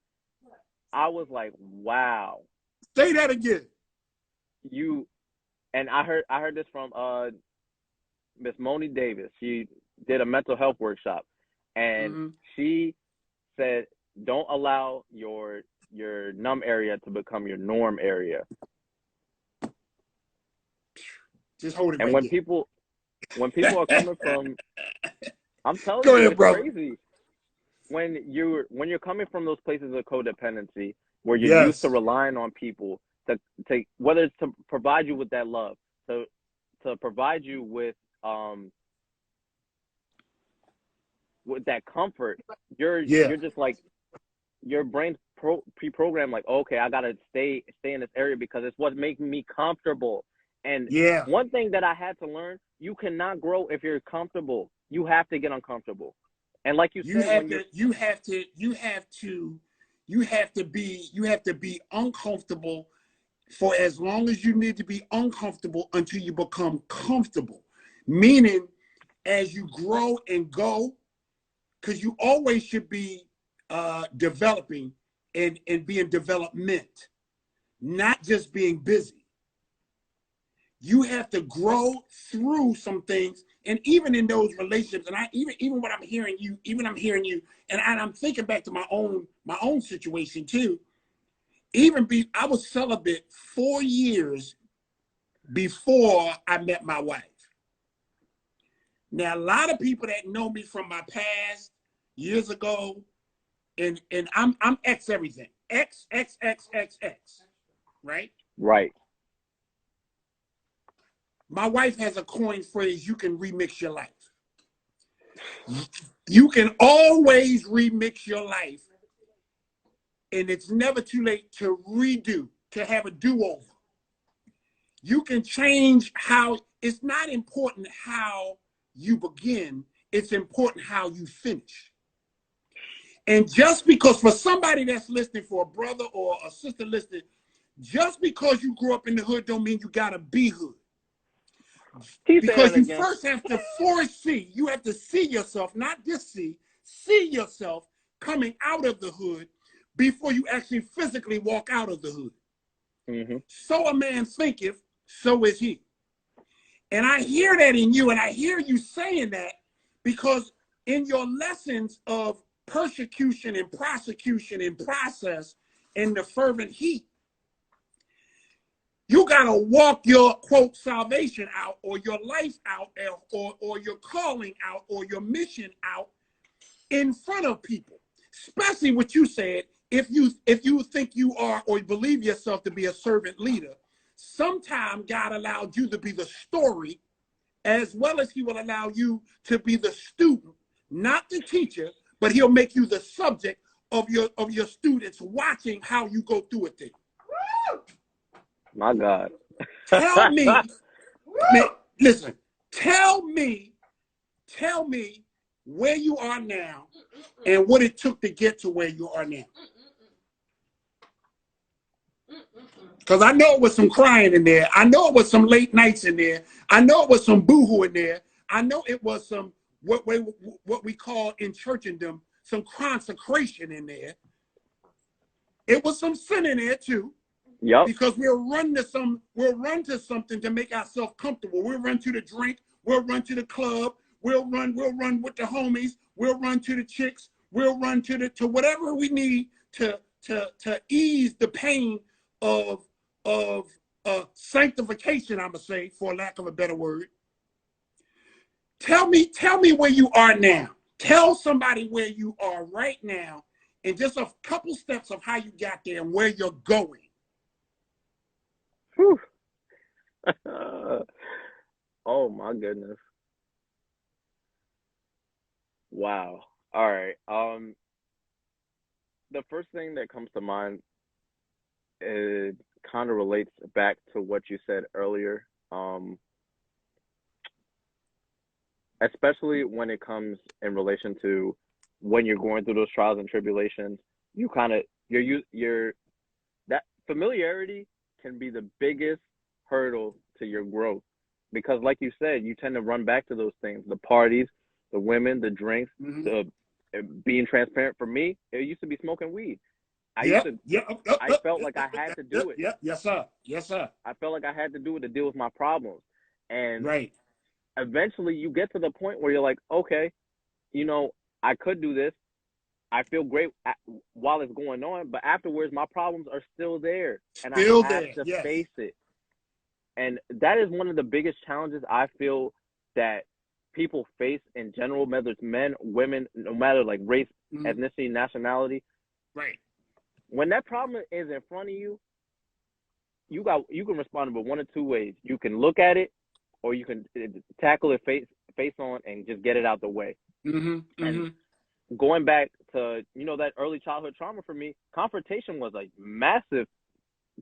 [SPEAKER 2] I was like, wow.
[SPEAKER 1] Say that again.
[SPEAKER 2] And I heard this from Miss Moni Davis. She did a mental health workshop, and she said, don't allow your numb area to become your norm area.
[SPEAKER 1] Just hold it.
[SPEAKER 2] And
[SPEAKER 1] right
[SPEAKER 2] when
[SPEAKER 1] there.
[SPEAKER 2] people are coming from, I'm telling
[SPEAKER 1] Go
[SPEAKER 2] you,
[SPEAKER 1] ahead,
[SPEAKER 2] it's
[SPEAKER 1] brother.
[SPEAKER 2] crazy. When you're coming from those places of codependency, where you're used to relying on people to whether it's to provide you with that love, to provide you with that comfort, you're just like, your brain's pre-programmed, like, okay, I gotta stay in this area because it's what's making me comfortable. And one thing that I had to learn, you cannot grow if you're comfortable. You have to get uncomfortable. And like you said,
[SPEAKER 1] you have to be uncomfortable for as long as you need to be uncomfortable until you become comfortable. Meaning, as you grow and go, because you always should be developing and being development, not just being busy. You have to grow through some things, and even in those relationships, and even what I'm hearing you, and I'm thinking back to my own situation too. I was celibate 4 years before I met my wife. Now, a lot of people that know me from my past years ago, and I'm X everything, X, right?
[SPEAKER 2] Right.
[SPEAKER 1] My wife has a coined phrase, you can remix your life. You can always remix your life, and it's never too late to redo, to have a do-over. You can change how, it's not important how you begin, it's important how you finish. And just because, for somebody that's listening, for a brother or a sister listening, just because you grew up in the hood don't mean you gotta be hood. Because you first have to foresee, you have to see yourself, not just see yourself coming out of the hood before you actually physically walk out of the hood.
[SPEAKER 2] Mm-hmm.
[SPEAKER 1] So a man thinketh, so is he. And I hear that in you, and I hear you saying that because in your lessons of persecution and prosecution and process and the fervent heat, you got to walk your, quote, salvation out, or your life out, or your calling out, or your mission out in front of people. Especially what you said, if you think you are or believe yourself to be a servant leader, sometime God allowed you to be the story, as well as he will allow you to be the student, not the teacher, but he'll make you the subject of your students watching how you go through a thing.
[SPEAKER 2] My God.
[SPEAKER 1] Tell me, man, listen, tell me where you are now and what it took to get to where you are now. Because I know it was some crying in there. I know it was some late nights in there. I know it was some boohoo in there. I know it was some, what we call in churchendom, some consecration in there. It was some sin in there too.
[SPEAKER 2] Yep.
[SPEAKER 1] Because we'll run to something to make ourselves comfortable. We'll run to the drink, we'll run to the club, we'll run with the homies, we'll run to the chicks, we'll run to whatever we need to ease the pain of sanctification, I'm gonna say, for lack of a better word. Tell me where you are now. Tell somebody where you are right now, and just a couple steps of how you got there and where you're going.
[SPEAKER 2] Whew. Oh my goodness. Wow. All right. The first thing that comes to mind, it kind of relates back to what you said earlier. Especially when it comes in relation to when you're going through those trials and tribulations, that familiarity can be the biggest hurdle to your growth, because like you said, you tend to run back to those things, the parties, the women, the drinks,
[SPEAKER 1] Mm-hmm.
[SPEAKER 2] the being transparent. For me, it used to be smoking weed. I felt like I had to do it.
[SPEAKER 1] Yep. Yes, sir. Yes, sir.
[SPEAKER 2] I felt like I had to do it to deal with my problems. And
[SPEAKER 1] right.
[SPEAKER 2] Eventually you get to the point where you're like, okay, I could do this. I feel great while it's going on, but afterwards my problems are still there, and I have to face it. And that is one of the biggest challenges I feel that people face in general, whether it's men, women, no matter like race, mm-hmm. ethnicity, nationality.
[SPEAKER 1] Right.
[SPEAKER 2] When that problem is in front of you, you can respond in one of two ways. You can look at it, or you can tackle it face on and just get it out the way.
[SPEAKER 1] Mm-hmm.
[SPEAKER 2] And going back to, that early childhood trauma for me, confrontation was a massive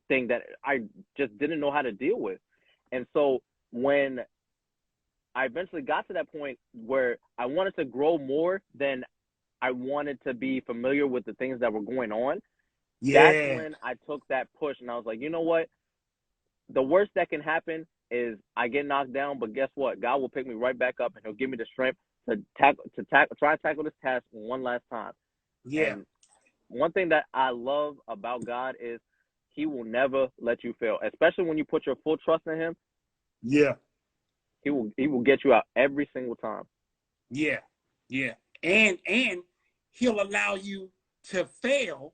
[SPEAKER 2] thing that I just didn't know how to deal with. And so when I eventually got to that point where I wanted to grow more than I wanted to be familiar with the things that were going on, that's when I took that push and I was like, you know what? The worst that can happen is I get knocked down, but guess what? God will pick me right back up and he'll give me the strength to try and tackle this task one last time.
[SPEAKER 1] Yeah.
[SPEAKER 2] And one thing that I love about God is he will never let you fail, especially when you put your full trust in him.
[SPEAKER 1] Yeah.
[SPEAKER 2] He will get you out every single time.
[SPEAKER 1] Yeah. Yeah. And he'll allow you to fail,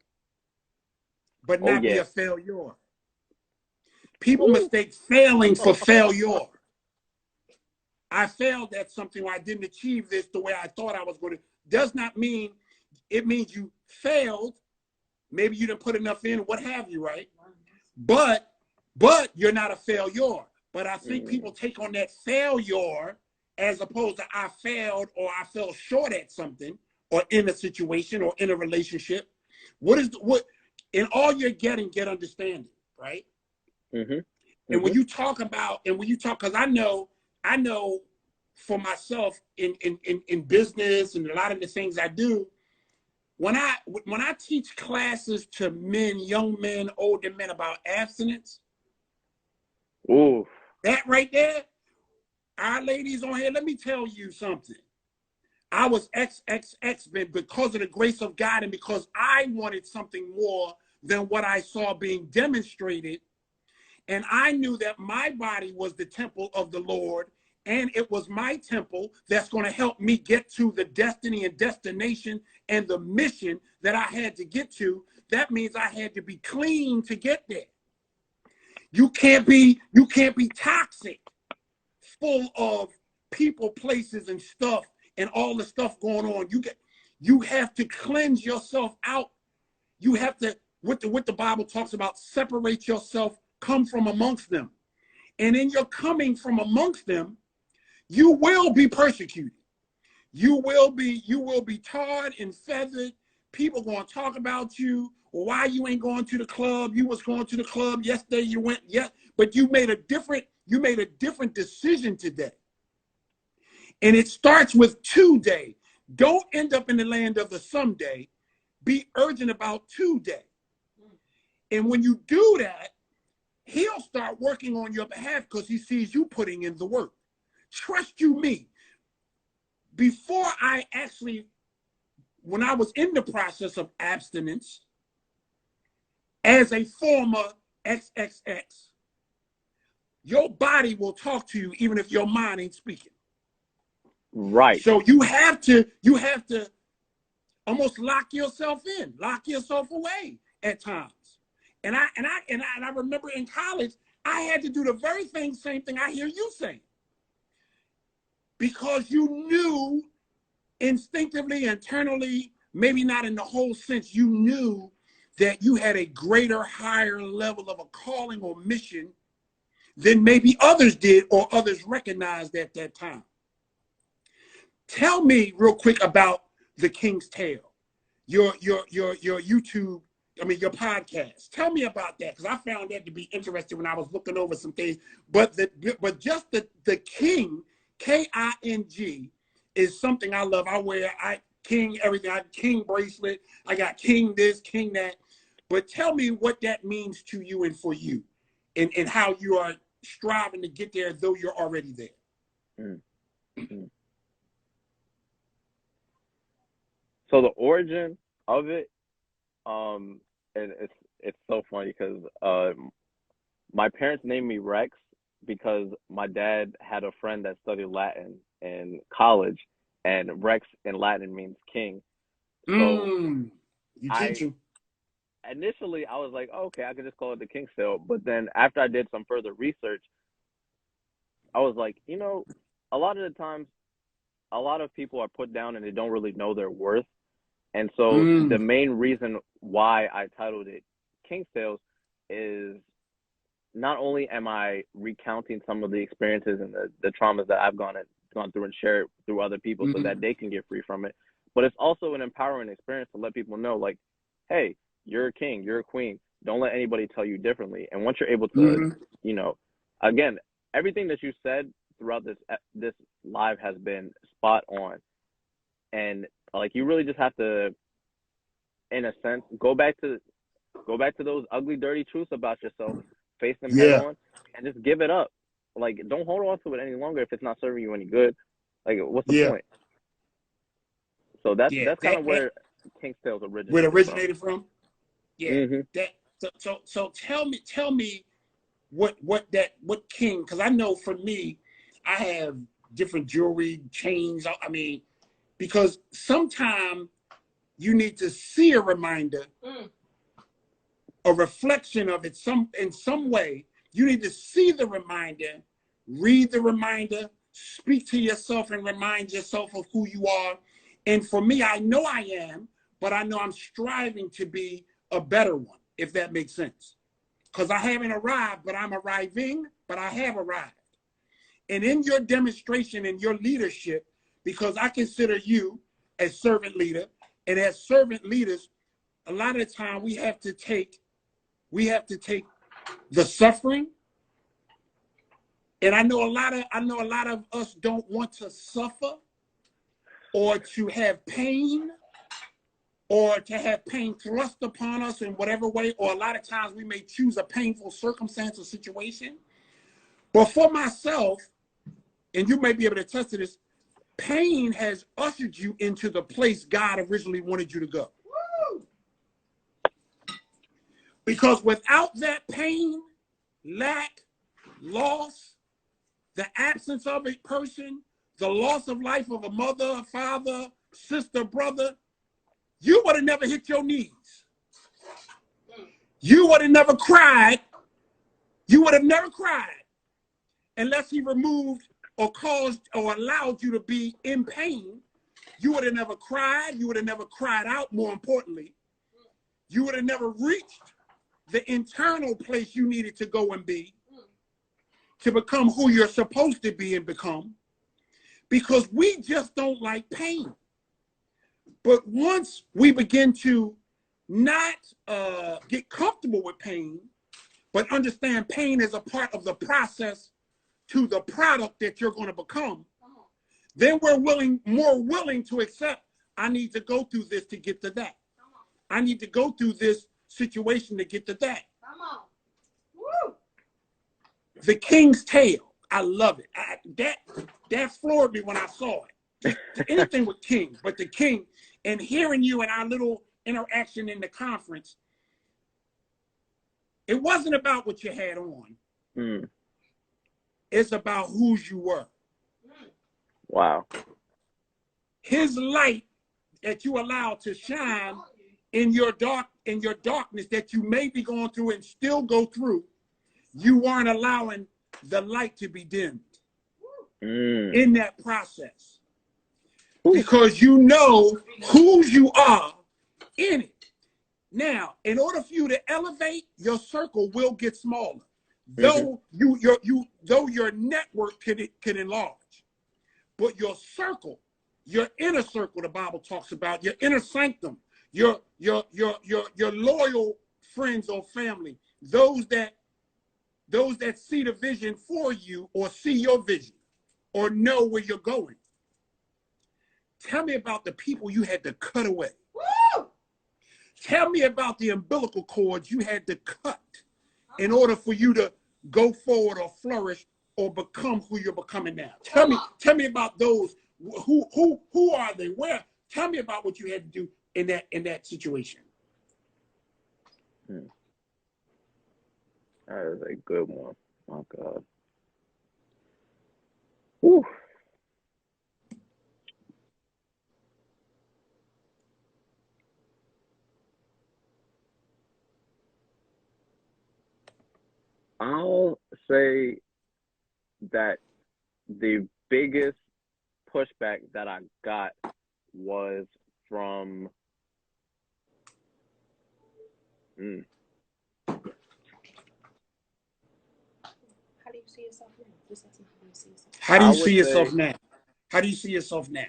[SPEAKER 1] but not be a failure. People mistake failing for failure. I failed at something where I didn't achieve this the way I thought I was going to. Does not mean, it means you failed. Maybe you didn't put enough in, what have you, right? But you're not a failure. But I think people take on that failure as opposed to I failed or I fell short at something or in a situation or in a relationship. What in all you're getting, get understanding, right? And when you talk about, because I know for myself in business and a lot of the things I do, when I teach classes to men, young men, older men about abstinence,
[SPEAKER 2] ooh,
[SPEAKER 1] that right there, our ladies on here, let me tell you something. I was XXX because of the grace of God and because I wanted something more than what I saw being demonstrated. And I knew that my body was the temple of the Lord, and it was my temple that's going to help me get to the destiny and destination and the mission that I had to get to. That means I had to be clean to get there. You can't be toxic, full of people, places, and stuff, and all the stuff going on. You have to cleanse yourself out. You have to, what the Bible talks about, separate yourself, come from amongst them. And in your coming from amongst them, you will be persecuted. You will be tarred and feathered. People going to talk about you. Or why you ain't going to the club? You was going to the club yesterday. You went, yeah, but you made a different decision today. And it starts with today. Don't end up in the land of the someday. Be urgent about today. And when you do that, he'll start working on your behalf because he sees you putting in the work. Trust you me. Before when I was in the process of abstinence, as a former XXX, your body will talk to you even if your mind ain't speaking.
[SPEAKER 2] Right.
[SPEAKER 1] So you have to almost lock yourself in, lock yourself away at times. And I remember in college, I had to do the very same thing I hear you saying. Because you knew instinctively, internally, maybe not in the whole sense, you knew that you had a greater, higher level of a calling or mission than maybe others did or others recognized at that time. Tell me real quick about The King's Tale, your YouTube, your podcast. Tell me about that, because I found that to be interesting when I was looking over some things. But just the King, King, is something I love. I wear King everything. I King bracelet. I got King this, King that. But tell me what that means to you and for you, and how you are striving to get there, though you're already there.
[SPEAKER 2] So the origin of it, and it's so funny because my parents named me Rex because my dad had a friend that studied Latin in college, and Rex in Latin means king. So
[SPEAKER 1] you teaching.
[SPEAKER 2] Initially, I was like, oh, okay, I could just call it the King's Tale. But then after I did some further research, I was like, a lot of the times, a lot of people are put down and they don't really know their worth. And so the main reason why I titled it King's Tales is not only am I recounting some of the experiences and the traumas that I've gone through and share it through other people so that they can get free from it, but it's also an empowering experience to let people know, like, hey, you're a king, you're a queen. Don't let anybody tell you differently. And once you're able to, again, everything that you said throughout this live has been spot on. And like, you really just have to, in a sense, go back to those ugly, dirty truths about yourself, face them head on, and just give it up. Like, don't hold on to it any longer if it's not serving you any good. Like, what's the point? So that's kind of where King's Tales originated.
[SPEAKER 1] Where it originated from? Yeah. So tell me what King, because I know for me, I have different jewelry, chains. I mean, because sometimes you need to see a reminder, a reflection of it in some way. You need to see the reminder, read the reminder, speak to yourself and remind yourself of who you are. And for me, I know I am, but I know I'm striving to be a better one, if that makes sense. Because I haven't arrived, but I'm arriving, but I have arrived. And in your demonstration and your leadership, because I consider you as servant leader, and as servant leaders, a lot of the time we have to take the suffering. And I know a lot of us don't want to suffer or to have pain or to have pain thrust upon us in whatever way, or a lot of times we may choose a painful circumstance or situation. But for myself, and you may be able to attest to this, pain has ushered you into the place God originally wanted you to go. Because without that pain, lack, loss, the absence of a person, the loss of life of a mother, a father, sister, brother, you would have never hit your knees. You would have never cried. You would have never cried unless he removed or caused or allowed you to be in pain. You would have never cried. You would have never cried out, more importantly. You would have never reached the internal place you needed to go and be to become who you're supposed to be and become, because we just don't like pain. But once we begin to not get comfortable with pain, but understand pain is a part of the process to the product that you're going to become, then we're more willing to accept, I need to go through this to get to that. I need to go through this situation to get to that.
[SPEAKER 3] Come on. Woo.
[SPEAKER 1] The King's Tale. I love it. That floored me when I saw it. Anything with King, but the King, and hearing you and our little interaction in the conference, it wasn't about what you had on. It's about whose you were.
[SPEAKER 2] Wow.
[SPEAKER 1] His light that you allowed to shine in your darkness that you may be going through and still go through, you weren't allowing the light to be dimmed in that process. Because you know whose you are in it. Now, in order for you to elevate, your circle will get smaller. Though your network can enlarge. But your circle, your inner circle, the Bible talks about, your inner sanctum, your loyal friends or family, those that see the vision for you or see your vision or know where you're going. Tell me about the people you had to cut away. Woo! Tell me about the umbilical cords you had to cut in order for you to go forward or flourish or become who you're becoming now. Tell me about those. Who are they? Where? Tell me about what you had to do in that situation.
[SPEAKER 2] That is a good one. My God. Whew. I'll say that the biggest pushback that I got was from
[SPEAKER 3] How do you see yourself now? Just ask me, how do you see yourself?
[SPEAKER 1] How do you see yourself now? How do you see yourself now?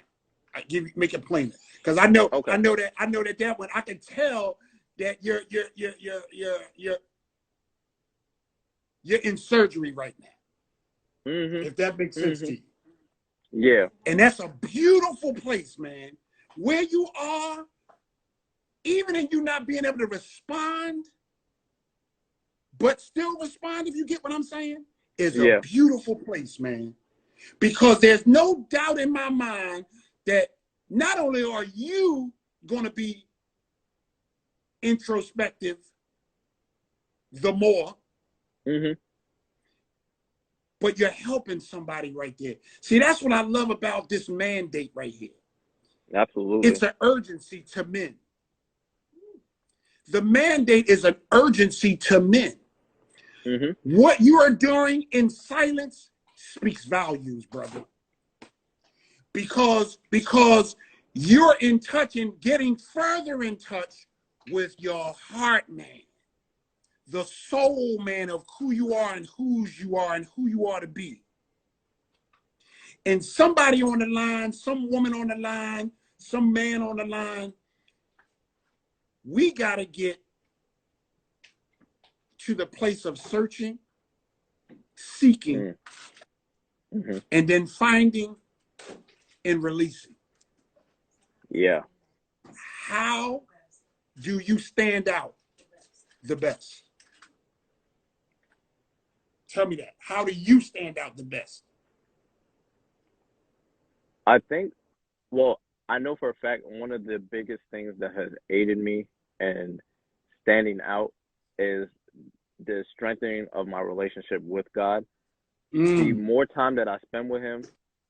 [SPEAKER 1] Make it plainer, because I know that one. I can tell that you're in surgery right now. If that makes sense to you.
[SPEAKER 2] Yeah.
[SPEAKER 1] And that's a beautiful place, man. Where you are, even in you not being able to respond, but still respond, if you get what I'm saying, is a beautiful place, man. Because there's no doubt in my mind that not only are you going to be introspective the more, but you're helping somebody right there. See, that's what I love about this mandate right here.
[SPEAKER 2] Absolutely.
[SPEAKER 1] It's an urgency to men. The mandate is an urgency to men. What you are doing in silence speaks volumes, brother. Because you're in touch and getting further in touch with your heart, man. The soul, man, of who you are and whose you are and who you are to be. And somebody on the line, some woman on the line, some man on the line, we got to get to the place of searching, seeking, and then finding and releasing.
[SPEAKER 2] Yeah.
[SPEAKER 1] How do you stand out the best? Tell me that. How do you stand out the best?
[SPEAKER 2] I think, well, I know for a fact one of the biggest things that has aided me in standing out is the strengthening of my relationship with God. The more time that I spend with him,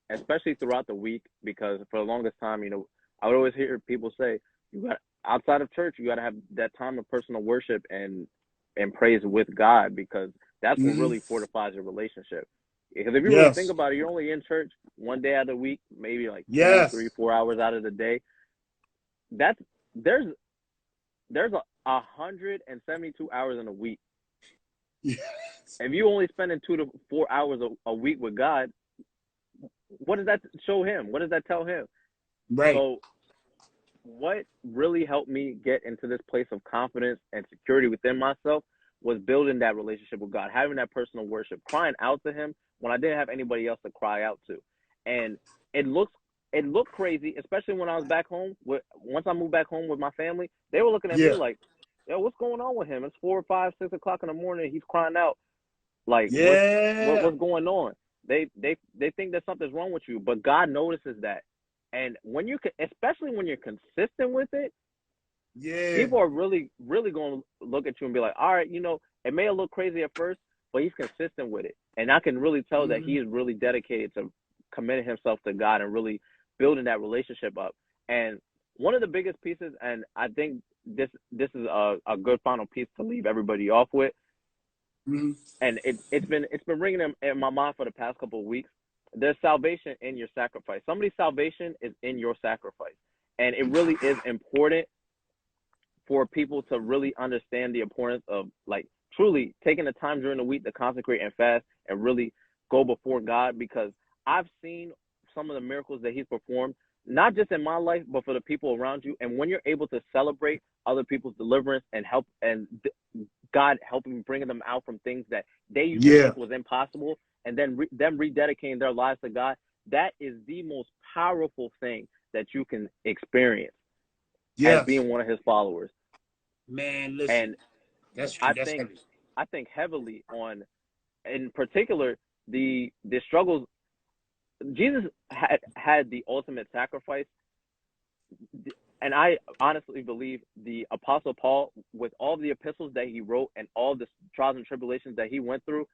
[SPEAKER 2] especially throughout the week, because for the longest time, you know, I would always hear people say, you got outside of church, you got to have that time of personal worship and praise with God, because that's what really fortifies your relationship. Because if you really think about it, you're only in church one day out of the week, maybe like 2, 3, 4 hours out of the day. That's there's 172 hours in a week.
[SPEAKER 1] Yes.
[SPEAKER 2] If you only spending 2 to 4 hours a week with God, what does that show him? What does that tell him?
[SPEAKER 1] Right.
[SPEAKER 2] So what really helped me get into this place of confidence and security within myself was building that relationship with God, having that personal worship, crying out to him when I didn't have anybody else to cry out to. And it looked crazy, especially when I was back home. Once I moved back home with my family, they were looking at me like, yo, what's going on with him? It's 4 or 5, 6 o'clock in the morning. He's crying out. Like, what's going on? They think that something's wrong with you, but God notices that. And when especially when you're consistent with it, people are really, really going to look at you and be like, all right, you know, it may look crazy at first, but he's consistent with it. And I can really tell that he is really dedicated to committing himself to God and really building that relationship up. And one of the biggest pieces, and I think this is a good final piece to leave everybody off with, and it's been ringing in my mind for the past couple of weeks. There's salvation in your sacrifice. Somebody's salvation is in your sacrifice. And it really is important for people to really understand the importance of, like, truly taking the time during the week to consecrate and fast and really go before God, because I've seen some of the miracles that he's performed, not just in my life, but for the people around you. And when you're able to celebrate other people's deliverance and help, and God helping bringing them out from things that they used to think was impossible, and then them rededicating their lives to God, that is the most powerful thing that you can experience as being one of his followers.
[SPEAKER 1] Man, listen,
[SPEAKER 2] and
[SPEAKER 1] that's true.
[SPEAKER 2] I think heavily on, in particular, the struggles. Jesus had the ultimate sacrifice, and I honestly believe the Apostle Paul, with all the epistles that he wrote and all the trials and tribulations that he went through,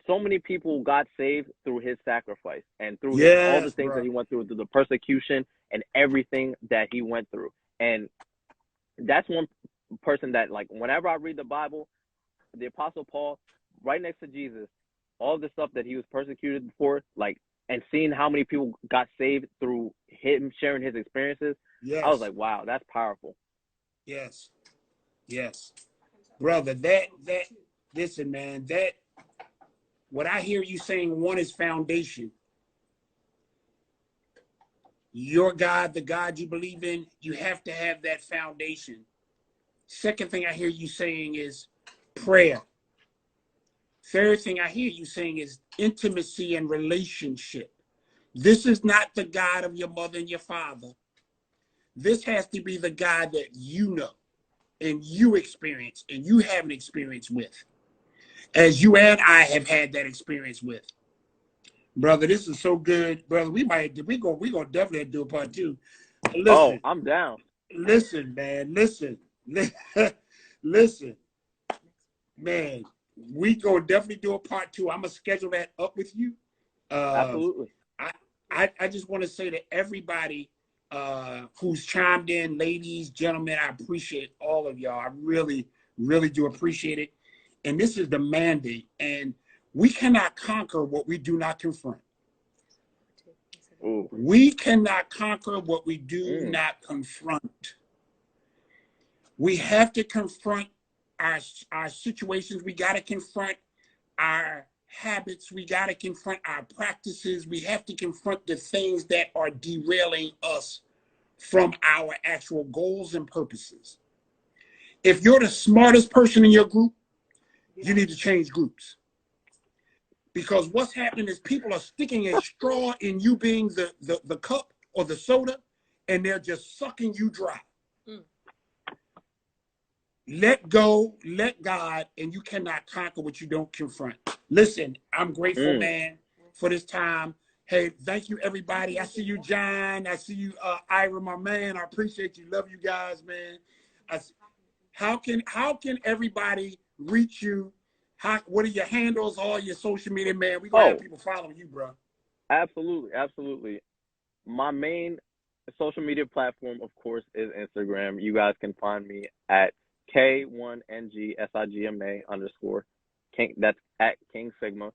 [SPEAKER 2] so many people got saved through his sacrifice and through all the things that he went through the persecution and everything that he went through. And that's one person that, like, whenever I read the Bible, the Apostle Paul, right next to Jesus, all the stuff that he was persecuted for, like, and seeing how many people got saved through him sharing his experiences, I was like, wow, that's powerful.
[SPEAKER 1] Yes. Brother, listen, man, what I hear you saying, one is foundation. Your God, the God you believe in, you have to have that foundation. Second thing I hear you saying is prayer. Third thing I hear you saying is intimacy and relationship. This is not the God of your mother and your father. This has to be the God that you know and you experience and you have an experience with, as you and I have had that experience with. Brother, this is so good. Brother, we gonna definitely have to do a part 2. Listen,
[SPEAKER 2] oh, I'm down.
[SPEAKER 1] Listen, man, listen. Listen, man, we gonna definitely do a part 2. I'm gonna schedule that up with you.
[SPEAKER 2] Absolutely.
[SPEAKER 1] I just want to say to everybody who's chimed in, ladies, gentlemen, I appreciate all of y'all. I really, really do appreciate it. And this is the mandate. And we cannot conquer what we do not confront.
[SPEAKER 2] Ooh.
[SPEAKER 1] We cannot conquer what we do not confront. We have to confront our situations. We got to confront our habits. We got to confront our practices. We have to confront the things that are derailing us from our actual goals and purposes. If you're the smartest person in your group, you need to change groups. Because what's happening is people are sticking a straw in you being the cup or the soda, and they're just sucking you dry. Let go, let God, and you cannot conquer what you don't confront. Listen, I'm grateful, man, for this time. Hey, thank you, everybody. I see you, John. I see you, Ira, my man. I appreciate you. Love you guys, man. How can everybody reach you? What are your handles, all your social media, man? We gonna have people following you, bro.
[SPEAKER 2] Absolutely. My main social media platform, of course, is Instagram. You guys can find me at K1NGSIGMA_. That's at King Sigma.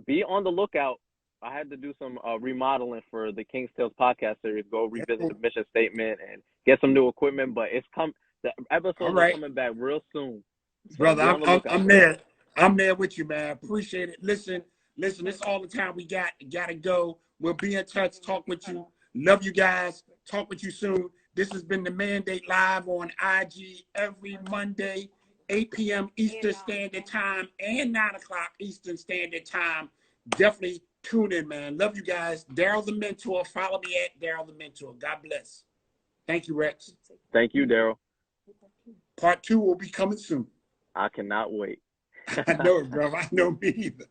[SPEAKER 2] Be on the lookout. I had to do some remodeling for the King's Tales podcast series. Go revisit the mission statement and get some new equipment. But the episodes are coming back real soon. So
[SPEAKER 1] brother, I'm there. I'm there with you, man. Appreciate it. Listen, it's all the time we got. Gotta go. We'll be in touch. Talk with you. Love you guys. Talk with you soon. This has been the Mandate Live on IG every Monday, 8 p.m. Eastern Standard Time and 9 o'clock Eastern Standard Time. Definitely tune in, man. Love you guys. Darryl the Mentor. Follow me at Darryl the Mentor. God bless. Thank you, Rex.
[SPEAKER 2] Thank you, Darryl.
[SPEAKER 1] Part 2 will be coming soon.
[SPEAKER 2] I cannot wait.
[SPEAKER 1] I know it, bro. I know me either.